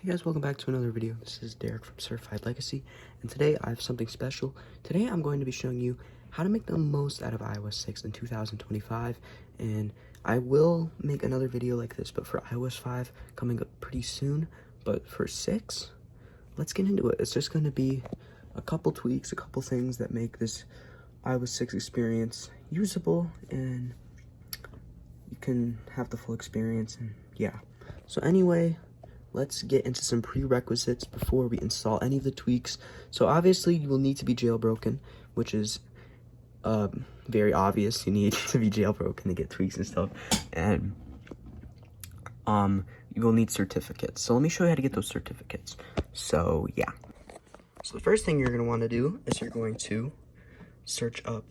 Hey guys, welcome back to another video. This is Derek from Certified Legacy, and today I have something special. Today I'm going to be showing you how to make the most out of iOS 6 in 2025, and I will make another video like this, but for iOS 5 coming up pretty soon. But for 6, let's get into it. It's just going to be a couple tweaks, a couple things that make this iOS 6 experience usable, and you can have the full experience, and yeah. So anyway, let's get into some prerequisites before we install any of the tweaks. So obviously you will need to be jailbroken, which is very obvious. You need to be jailbroken to get tweaks and stuff. And you will need certificates. So let me show you how to get those certificates. So yeah. So the first thing you're going to want to do is you're going to search up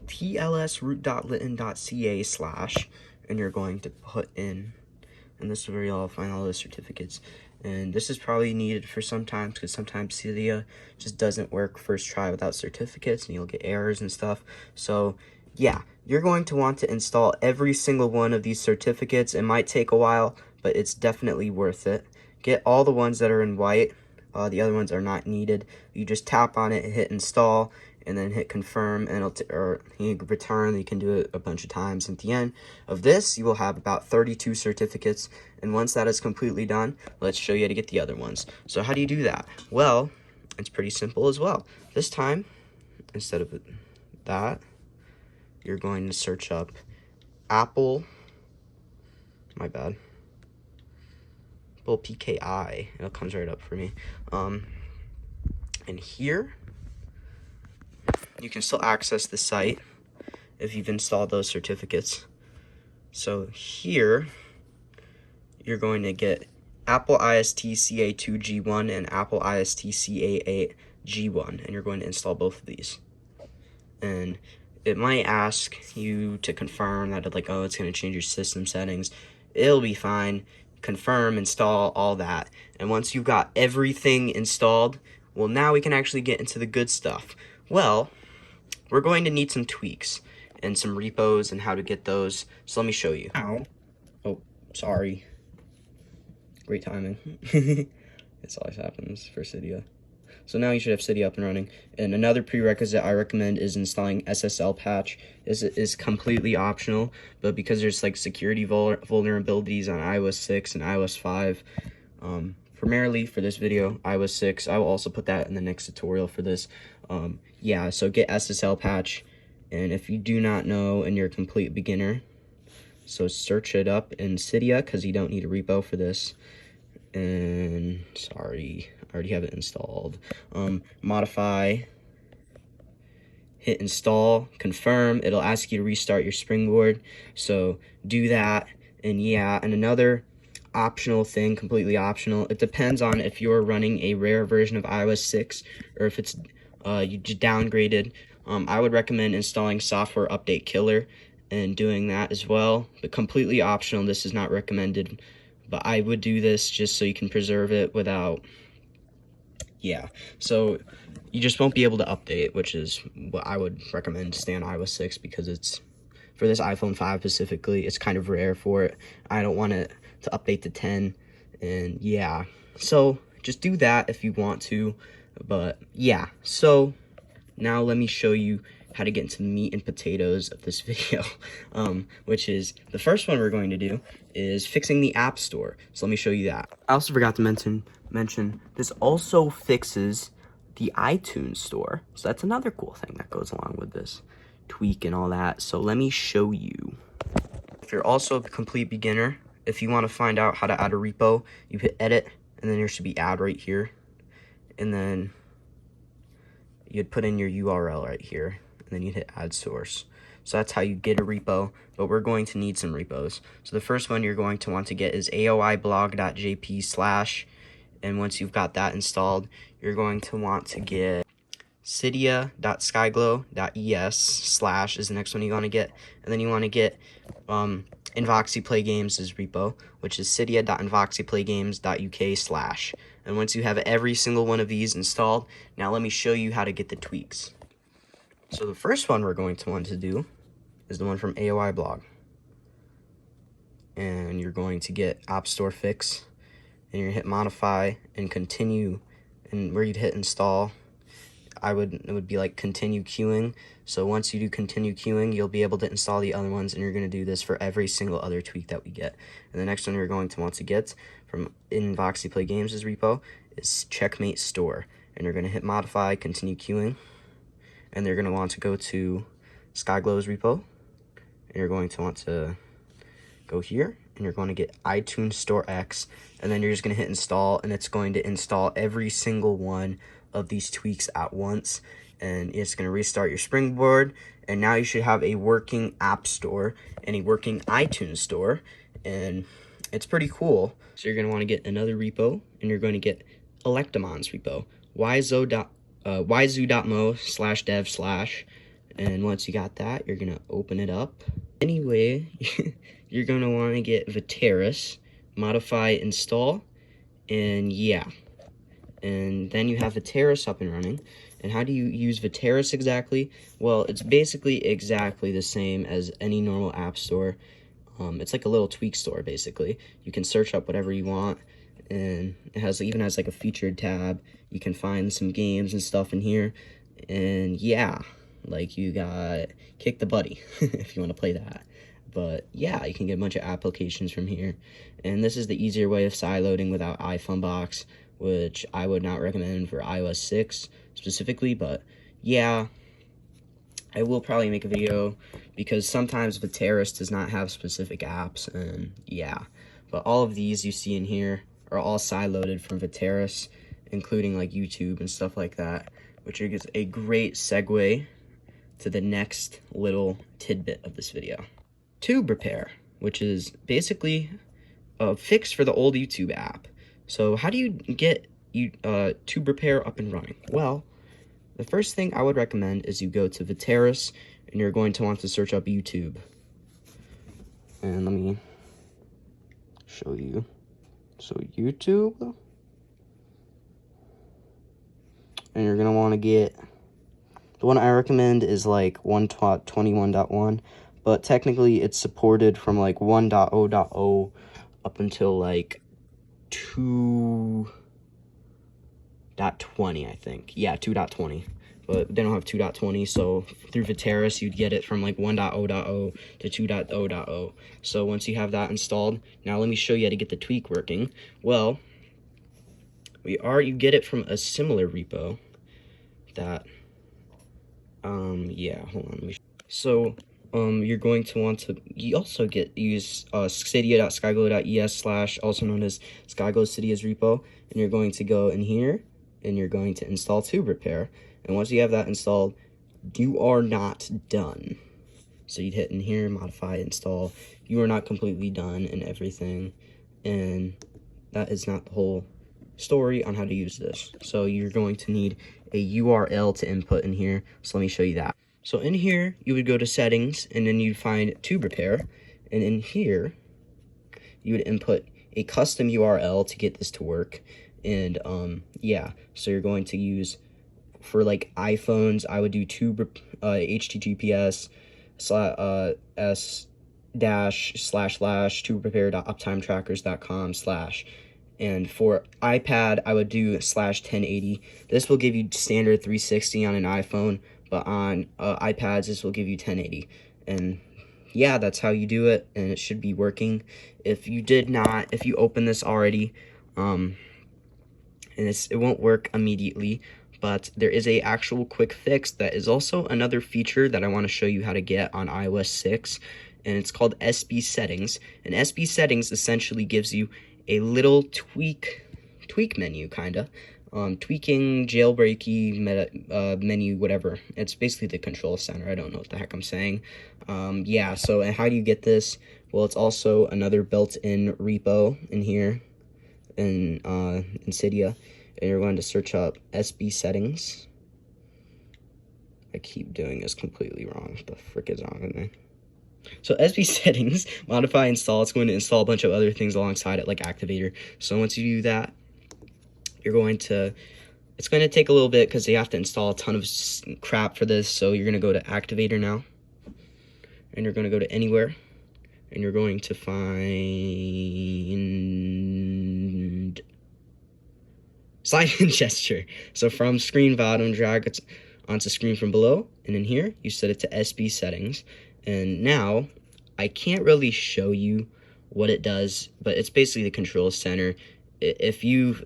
tlsroot.litten.ca/ and you're going to put in, and this is where you'll find all the certificates. And this is probably needed for sometimes, because sometimes Cydia just doesn't work first try without certificates, and you'll get errors and stuff. So yeah, you're going to want to install every single one of these certificates. It might take a while, but it's definitely worth it. Get all the ones that are in white. The other ones are not needed. You just tap on it, hit install, and then hit confirm, and or you can return. You can do it a bunch of times. At the end of this, you will have about 32 certificates, and once that is completely done, let's show you how to get the other ones. So how do you do that? Well, it's pretty simple as well. This time, instead of that, you're going to search up Apple, Apple PKI, and it comes right up for me. And here, you can still access the site if you've installed those certificates. So here, you're going to get Apple IST-CA2G1 and Apple IST-CA8G1, and you're going to install both of these. And it might ask you to confirm that, like, oh, it's going to change your system settings. It'll be fine. Confirm, install, all that. And once you've got everything installed, well, now we can actually get into the good stuff. Well, we're going to need some tweaks and some repos and how to get those. So let me show you. Ow. Oh, sorry. Great timing. This always happens for Cydia. So now you should have Cydia up and running. And another prerequisite I recommend is installing SSL patch. This is completely optional, but because there's like security vulnerabilities on iOS 6 and iOS 5, primarily for this video, iOS 6, I will also put that in the next tutorial for this. Yeah, so get SSL patch, and if you do not know and you're a complete beginner, so search it up in Cydia, because you don't need a repo for this. And sorry, I already have it installed. Modify, hit install, confirm. It'll ask you to restart your Springboard, so do that. And yeah, and another optional thing, completely optional, it depends on if you're running a rare version of iOS 6 or if it's you just downgraded. I would recommend installing Software Update Killer and doing that as well, but completely optional. This is not recommended, but I would do this just so you can preserve it without, yeah. So you just won't be able to update, which is what I would recommend. Stay on iOS 6 because it's, for this iPhone 5 specifically, it's kind of rare for it. I don't want it to update to 10, and yeah. So just do that if you want to, but yeah. So now let me show you how to get into the meat and potatoes of this video, which is the first one we're going to do is fixing the App Store. So let me show you that. I also forgot to mention this also fixes the iTunes Store. So that's another cool thing that goes along with this tweak and all that. So let me show you. If you're also a complete beginner, if you want to find out how to add a repo, you hit edit, and then there should be add right here, and then you'd put in your URL right here, and then you'd hit add source. So that's how you get a repo, but we're going to need some repos. So the first one you're going to want to get is aoiblog.jp/, and once you've got that installed, you're going to want to get cydia.skyglow.es/ is the next one you want to get, and then you want to get Invoxy Play Games' repo, which is cydia.invoxyplaygames.uk/. And once you have every single one of these installed, now let me show you how to get the tweaks. So the first one we're going to want to do is the one from AOI blog. And you're going to get App Store Fix, and you hit modify and continue, and where you'd hit install, it would be like continue queuing. So once you do continue queuing, you'll be able to install the other ones, and you're going to do this for every single other tweak that we get. And the next one you're going to want to get from in Voxy Play Games' repo is Checkmate Store, and you're going to hit modify, continue queuing, and you're going to want to go to Skyglow's repo, and you're going to want to go here, and you're going to get iTunes Store X, and then you're just going to hit install, and it's going to install every single one of these tweaks at once, and it's going to restart your Springboard, and now you should have a working App Store and a working iTunes Store, and it's pretty cool. So you're going to want to get another repo, and you're going to get Electamon's repo, yzoo.mo/dev/, and once you got that, you're going to open it up. Anyway, you're going to want to get Viteris, modify, install, and yeah. And then you have Viteris up and running. And how do you use Viteris exactly? Well, it's basically exactly the same as any normal app store. It's like a little tweak store, basically. You can search up whatever you want, and it even has like a featured tab. You can find some games and stuff in here. And yeah, like you got Kick the Buddy if you want to play that. But yeah, you can get a bunch of applications from here. And this is the easier way of sideloading without iPhone box, which I would not recommend for iOS 6 specifically. But yeah, I will probably make a video because sometimes Viteris does not have specific apps, and yeah. But all of these you see in here are all sideloaded from Viteris, including like YouTube and stuff like that, which is a great segue to the next little tidbit of this video. Tube Repair, which is basically a fix for the old YouTube app. So how do you get Tube Repair up and running? Well, the first thing I would recommend is you go to Viteris, and you're going to want to search up YouTube. And let me show you. So YouTube, and you're gonna want to get the one I recommend is like 1.21.1, but technically it's supported from like 1.0.0 up until like 2.20, I think. Yeah, 2.20. But they don't have 2.20, so through Viteris, you'd get it from like 1.0.0 to 2.0.0. So once you have that installed, now let me show you how to get the tweak working. Well, you get it from a similar repo that, yeah, hold on, let me show you. So, you're going to want to, use cydia.skyglow.es / also known as Skyglow Cydia's repo, and you're going to go in here, and you're going to install Tube Repair, and once you have that installed, you are not done. So you'd hit in here, modify, install. You are not completely done and everything, and that is not the whole story on how to use this. So you're going to need a URL to input in here, so let me show you that. So in here, you would go to settings, and then you'd find Tube Repair, and in here, you would input a custom URL to get this to work, and yeah, so you're going to use, for like iPhones, I would do https s//tuberepair.uptimetrackers.com/, and for iPad, I would do /1080. This will give you standard 360 on an iPhone, but on iPads, this will give you 1080. And yeah, that's how you do it, and it should be working. If you open this already, and it won't work immediately, but there is a actual quick fix that is also another feature that I want to show you how to get on iOS 6, and it's called SB Settings. And SB Settings essentially gives you a little tweak menu, kinda. Tweaking, jailbreaky, menu, whatever. It's basically the control center. I don't know what the heck I'm saying. Yeah, so and how do you get this? Well, it's also another built-in repo in here in Cydia, and you're going to search up SB Settings. I keep doing this completely wrong. What the frick is wrong with me? So SB Settings, modify, install. It's going to install a bunch of other things alongside it, like Activator. So once you do that, it's going to take a little bit because you have to install a ton of crap for this. So you're going to go to Activator now, and you're going to go to Anywhere, and you're going to find slide gesture. So from screen bottom, drag it onto screen from below, and in here you set it to SB settings. And now I can't really show you what it does, but it's basically the control center. If you've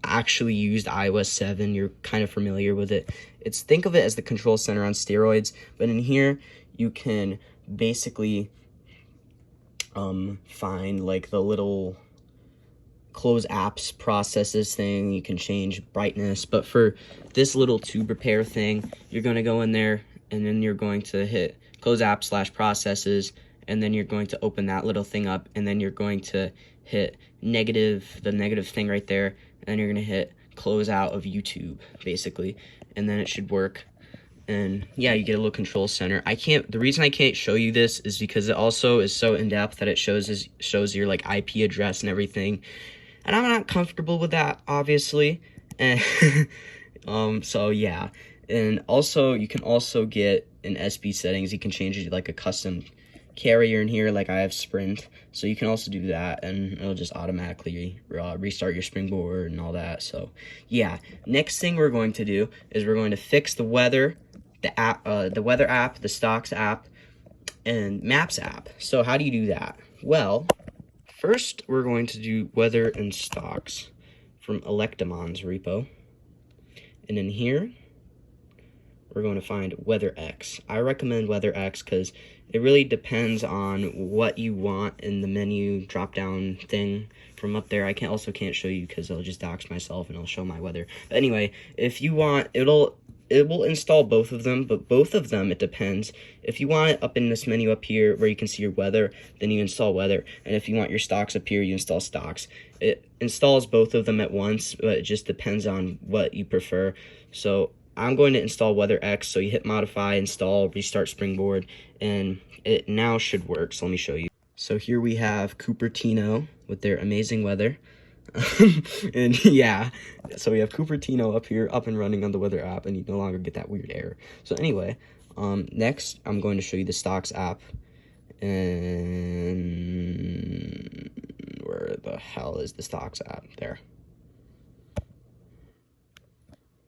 actually used iOS 7, you're kind of familiar with it. Think of it as the control center on steroids, but in here you can basically find like the little close apps processes thing. You can change brightness, but for this little tube repair thing, you're going to go in there and then you're going to hit close app / processes, and then you're going to open that little thing up, and then you're going to hit the negative thing right there, and then you're going to hit close out of YouTube basically, and then it should work. And yeah, you get a little control center. The reason I can't show you this is because it also is so in-depth that it shows your like IP address and everything, and I'm not comfortable with that, obviously. And so yeah. And also you can also get in SB settings, you can change it to like a custom carrier in here, like I have Sprint, so you can also do that, and it'll just automatically restart your springboard and all that. So yeah, next thing we're going to do is we're going to fix the weather, the weather app, the stocks app, and maps app. So how do you do that? Well, first we're going to do weather and stocks from Electamon's repo, and in here we're going to find WeatherX. I recommend WeatherX because it really depends on what you want in the menu drop-down thing from up there. I can't show you because I'll just dox myself and I'll show my weather. But anyway, if you want, it will install both of them, but both of them, it depends. If you want it up in this menu up here where you can see your weather, then you install weather. And if you want your stocks up here, you install stocks. It installs both of them at once, but it just depends on what you prefer. So I'm going to install WeatherX, so you hit modify, install, restart springboard, and it now should work. So let me show you. So here we have Cupertino with their amazing weather. And yeah, so we have Cupertino up here, up and running on the weather app, and you no longer get that weird error. So anyway, next I'm going to show you the stocks app. And where the hell is the stocks app? There.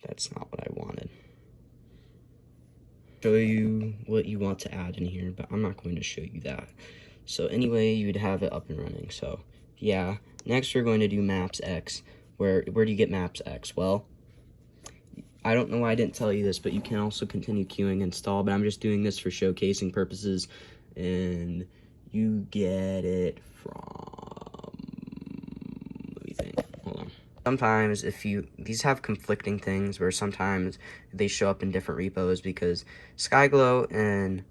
That's not what I wanted. Show you what you want to add in here, but I'm not going to show you that. So anyway, you would have it up and running. So yeah, next we're going to do Maps X. Where do you get Maps X? Well, I don't know why I didn't tell you this, but you can also continue queuing install, but I'm just doing this for showcasing purposes, and you get it from, let me think, hold on. Sometimes these have conflicting things where sometimes they show up in different repos because Skyglow and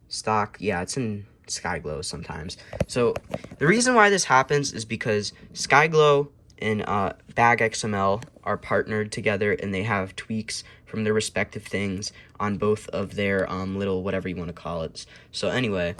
stock, yeah, it's in Skyglow sometimes. So the reason why this happens is because Skyglow and BagXML are partnered together, and they have tweaks from their respective things on both of their little whatever you want to call it. So anyway,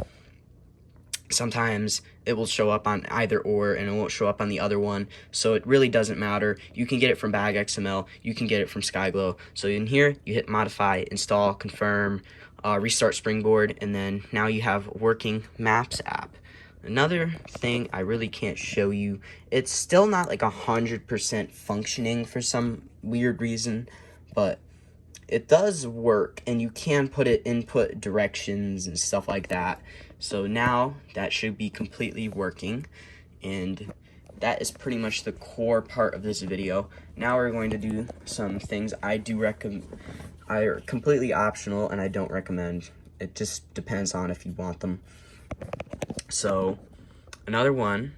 sometimes it will show up on either or, and it won't show up on the other one, so it really doesn't matter. You can get it from BagXML, you can get it from Skyglow. So in here, you hit modify, install, confirm, restart springboard, and then now you have working Maps app. Another thing I really can't show you, it's still not like 100% functioning for some weird reason, but it does work, and you can input directions and stuff like that. So now that should be completely working, and that is pretty much the core part of this video. Now we're going to do some things I do recommend. Are completely optional, and I don't recommend. It just depends on if you want them. So another one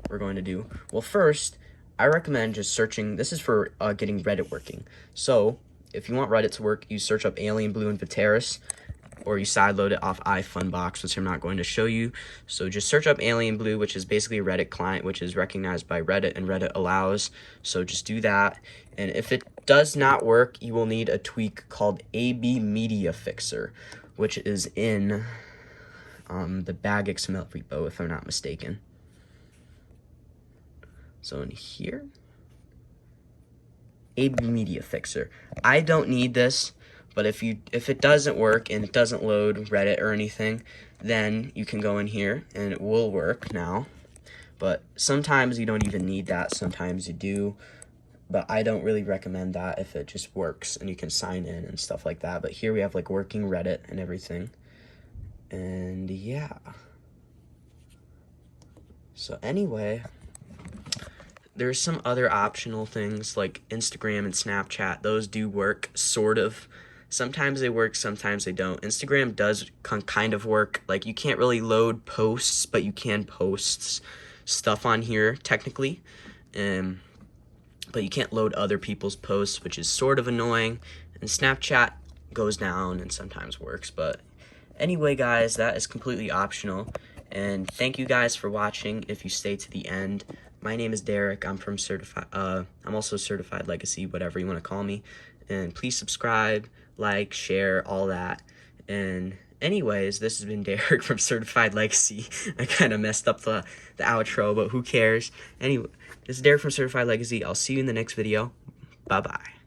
we're going to do, well, first I recommend just searching. This is for getting Reddit working. So if you want Reddit to work, you search up Alien Blue and Viteris, or you sideload it off iFunbox, which I'm not going to show you. So just search up Alien Blue, which is basically a Reddit client, which is recognized by Reddit, and Reddit allows. So just do that. And if it does not work, you will need a tweak called AB Media Fixer, which is in the BagXML repo, if I'm not mistaken. So in here, AB Media Fixer. I don't need this, but if it doesn't work and it doesn't load Reddit or anything, then you can go in here and it will work now. But sometimes you don't even need that, sometimes you do. But I don't really recommend that if it just works and you can sign in and stuff like that. But here we have like working Reddit and everything. And yeah. So anyway, there's some other optional things like Instagram and Snapchat. Those do work, sort of. Sometimes they work, sometimes they don't. Instagram does kind of work. Like, you can't really load posts, but you can post stuff on here, technically. But you can't load other people's posts, which is sort of annoying. And Snapchat goes down and sometimes works. But anyway, guys, that is completely optional. And thank you guys for watching if you stay to the end. My name is Derek. I'm from I'm also Certified Legacy, whatever you want to call me. And please subscribe, like, share, all that. And anyways, this has been Derek from Certified Legacy. I kind of messed up the outro, but who cares? Anyway, this is Derek from Certified Legacy. I'll see you in the next video. Bye-bye.